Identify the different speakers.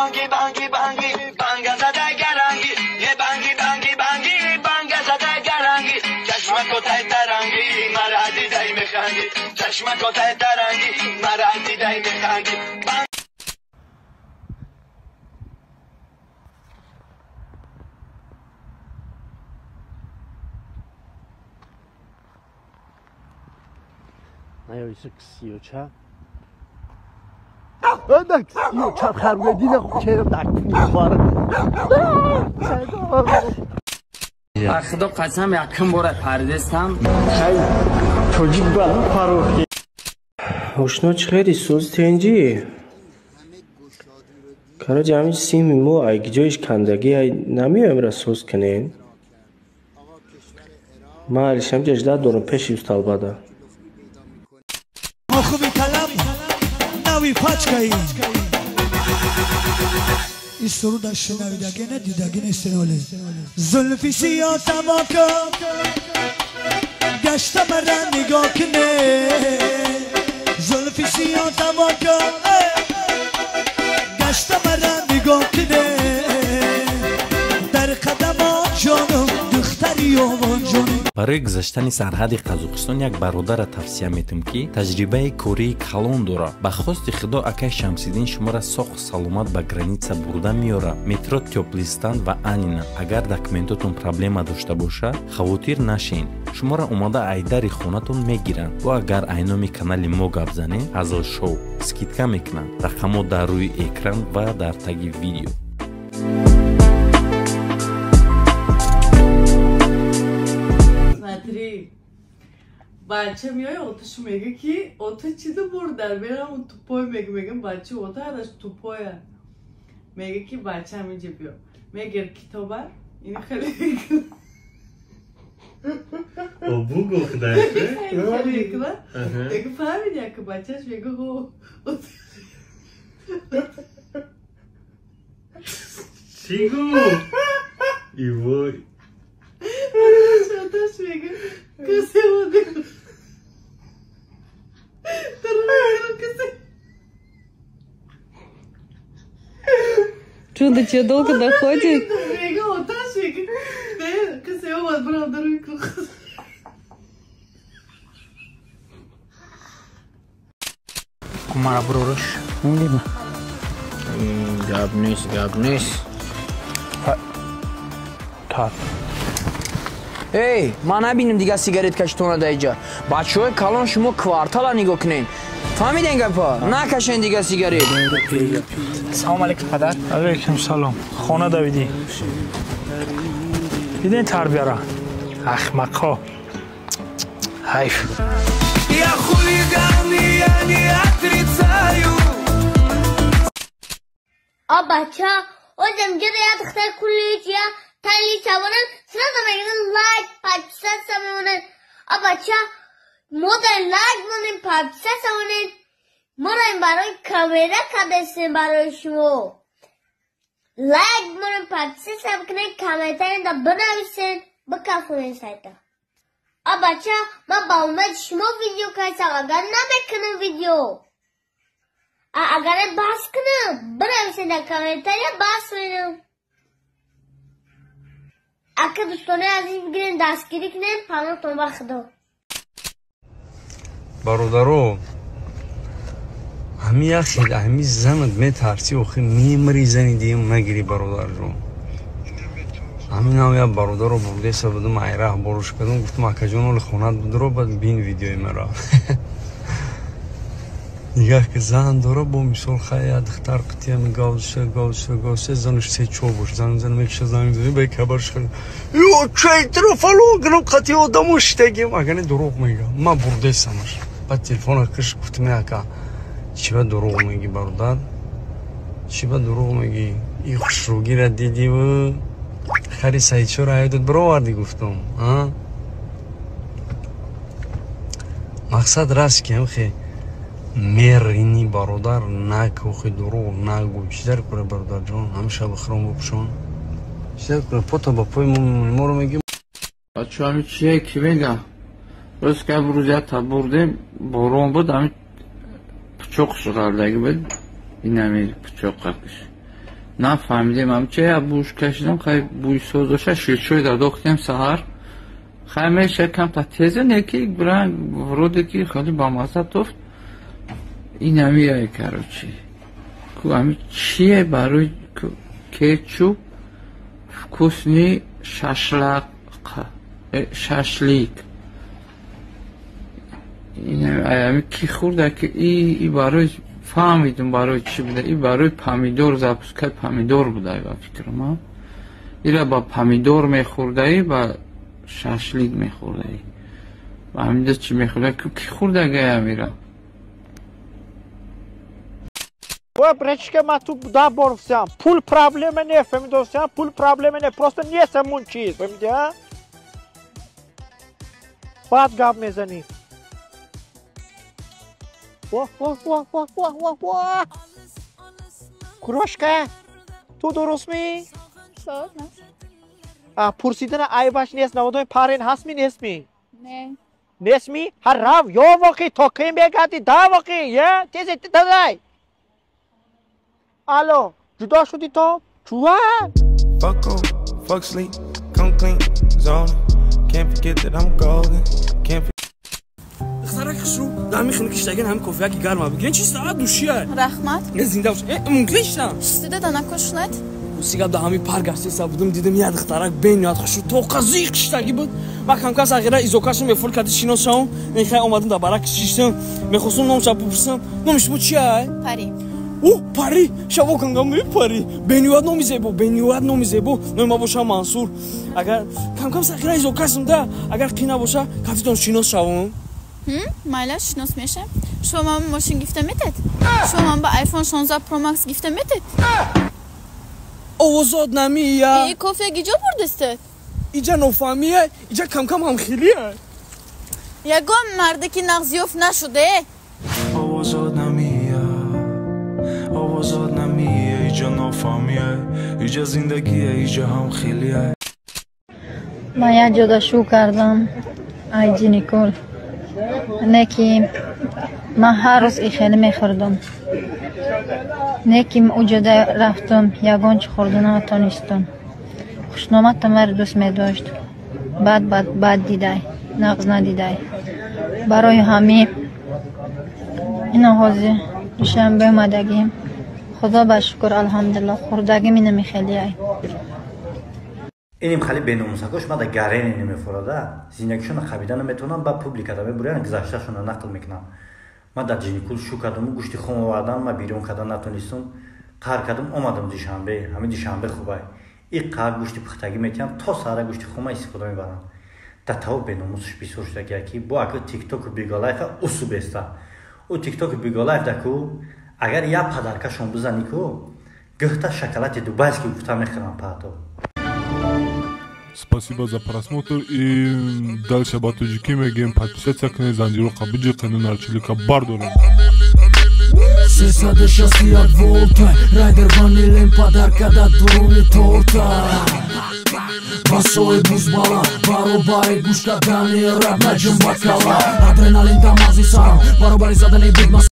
Speaker 1: bangi bangi bangi banga zada garangi ye bangi bangi bangi banga zada garangi chashma ko tay tarangi maradi dai mekhangi chashma ko tay tarangi maradi dai mekhangi.
Speaker 2: Najwyższy ksiucia. Tak ksiucia خرگه دیده خوب که tak میخواره.
Speaker 3: خدا قسم یکم باره پردستم.
Speaker 2: Hay çocuk balı paroki.
Speaker 4: Hoşuna çıkaydı söz tenci. Karaca hamiz simi mo ay gijoiş kandagi ay namiyo emra söz kenen. Ma alişem cejda dorun peşi ustalbada.
Speaker 5: خوبی کلم نوی پاچکایی این سرود از شنویدگی ندیدگی نستنوله زلفی سیاه تماکا گشته مرن نگاه کنه زلفی سیاه تماکا گشته مرن نگاه کنه در قدمات جانم دختری آوان جانم.
Speaker 6: برای گذشتن سرحد قزاقستان یک برادر توصیه میتم که تجربه کوری کلان داره. به خواست خدا اکای شمسیدین شما را ساخت سلامت به گرانیسا برده میاره. مترو تیوپلیستان و انینا اگر دکمنتاتون پرابلم داشته باشه خاطر نشین. شما را اومده ایدر خونتون میگیرن و اگر اینامی کانال ما گپ زنین از شو اسکیدکا میکنن. رقمو در روی اکران و در تگ ویدیو.
Speaker 7: بچه میای آتش میگه که آتش چیزو بردن میرم اون توپای میگم بچه آتش ازش توپایه میگه که بچه همینجا بیا میگه کتابه این خیلی
Speaker 2: O bu gofda
Speaker 7: خیلی میکنه میگه فهمیدی که بچهش میگه هو
Speaker 2: چی گو؟ ایوای
Speaker 7: آتش میگه کسی بوده
Speaker 8: Чудо, тебе долго доходит?
Speaker 3: Kumara buruş. Ne mi? Gabnis. Tak. Ey, من نبینیم دیگه سیگارت کشتونه در اینجا. بچه های کلان شما کوارتالا نگاه کنین. فهمیدین گپا؟ نکشین دیگه سیگارت. سلام علیکم پدر.
Speaker 9: علیکم سلام. خانه دویدی. دیدین تربیه را. احمقا. حیف.
Speaker 10: بچه ها جمجه یا دختر کلیج یا تنلی چوانن سنا دمگیدن لایک پایپسه سمونن بچه ها ما در لایک مونیم پایپسه سمونن ما را این برای کامره کدستیم برای شما لایک مونیم پایپسه سمونن کامنتارین دا بنویسین بکافونین سایتا بچه ها من با اومد شما ویدیو کایسم اگر نمیکنم ویدیو اگر باز کنم بنویسین در کامنتارین باز کنم اگه دوستانه عزیز بگیرین دستگیری کنین پناهتون با خدا
Speaker 11: برادرو همی اخی همی زنت میترسی اخی میمری زنی دیگه مگیری برادر رو همین هم یا برادر رو برده سبودم ایره بروش کردم گفتم اکا جانو لخونت بود رو باید بین ویدیوی مرا نگاه که زن داره با مثال خیلی دختر قطعه گاوشه زنش سه چوبش زن میکشه زن زنی به کبرش خیلی یو چای ترفالو گنو قطعه آدموش تگیم اگه دروغ میگم من برده سمش بعد تلفون کش گفتم اکا چی با دروغ میگی برادر چی با دروغ میگی این خوشروگی را دیدی و خیلی سعید شو را ایداد برو وردی گفتم مقصد راست که هم خیلی میرینی برادر نکو خی دروغ نگو چیزر کنه برادر جان همیشه بخرام بپشون چیزر کنه پتا با پای ما رو میگیم
Speaker 3: بچه همین چیه که بگم روز که بروزه تا بردیم بارون بود همین پچوق شغل دیگه بود این همین پچوق قبلش
Speaker 8: نفهمیدم هم چه بوش کشیدم خیلی بوی سوزوشه شیرچوی در دختیم سهر خیلی شکم تا تیزه نکی برن وروده که خیلی با مزه توفت این همیه کروچی که همی چیه برای کچوب فکوسنی ششلیک این همی کی خورده که ای برای فهمیدم برای چی بوده ای برای پامیدور زپسکه پامیدور بوده با فکرم ها ایره با پامیدور میخورده ای با ششلیک میخورده ای و همیده چی میخورده که کی خورده گه همیره
Speaker 12: Бречке ма ту да борсам. Пул проблема не, фемидосам, пул проблема не, просто не самун чиз, фемиди, а? Бад гап мезани. Ва. Курошка, ту дуруст ми?
Speaker 13: Шо,
Speaker 12: не. Пурсидана айбаш нест, наводой парен ҳаст ми, нест ми?
Speaker 13: Не.
Speaker 12: Нест ми? Ҳаррав, ё воқи, то кем бегади, да воқи, я? Тези, дадай. Alo, juda shudi to? Chua?
Speaker 14: Fuck off, fuck sleep, come clean, zone. Can't forget that I'm golden. Can't forget.
Speaker 15: اختراع خشرو دامی خنک اشتاگن هم کوفیا کی گرما بگیرن چی ساعت دوشیه
Speaker 13: رحمت
Speaker 15: نه زنده باش ممکن نیستم
Speaker 13: شده دانا کشنت
Speaker 15: سیگا دا همی پارگاستی سابودم دیدم یاد اختراع بین یاد خشرو تو قزیق اشتاگی بود ما کم کاس آخره ایزوکاشم به فول کاتی شینو شام میخوای اومدم دا برای کشیشتم میخواستم نامش بپرسم نامش بود چیه
Speaker 13: پری
Speaker 15: پری شما کنگام می پری بنیواد نمیزه بو نما باشه منصور اگر کم کم ساخره ایزوکاشم دا اگر قینا باشه کاتیتون شینو شام
Speaker 13: مالا شناس میشه شما ماشین گیفته میدید شما با آیفون 16 پرو مکس گیفته میدید
Speaker 15: اوزاد نمیه
Speaker 13: ای کافه گیجا بردسته
Speaker 15: ایجا نفهمیه ایجا کم کم هم خیلیه
Speaker 13: یگم مرده که نغزیوف نشده
Speaker 14: اوزاد نمیه ایجا نفهمیه ایجا زندگیه ایجا هم خیلیه
Speaker 16: من یه جدا شو کردم ایجی نیکول نکی من هر روز ای خیلی میخوردم نکی او جدا رفتم یگان چه خوردنم نتونستم خوشنامت تمر دوست میداشت بعد دیدای نقض ندیدای برای همین این حاضر شنبه اومدگیم خدا بشکر الحمدلله خوردگی می نمیخیلیه
Speaker 17: اینیم خالی بینوموساکوش ما دا گارین نمیفوراده زینکشون خبیدن میتونم با پوبلیکادا میبرن گذشتهشون نقل میکنم ما دا جینیکول شو کردم و گوشتی خون آوردم ما بیرون کردن نتونستم قهر کردم اومدم دیشنبه همین دیشنبه خوبه این قهر گوشتی پختگی میتونم تا ساره گوشتی خون ما استفاده میبرم دا تاو بینوموسش بیسوشتگی که با اکو تیک توک و بیگالایف اوسو بیسته او تیک توک و بیگالایف دکو اگر یا پدرکشون بزنی کو گهتا шоколад дубайский гуфта мехрам пато.
Speaker 18: Спасибо за просмотр и дальше батуджики мегем подписаться к Занжиру Кабиджи канал Чилика Бардора.
Speaker 19: Сесаде шасси от волта, райдер ванилен подарка да дуруни торта. Басоe бузбала, баробари гушка дани раб наджам бакала. Адреналин тамази сарам, баробари задане будма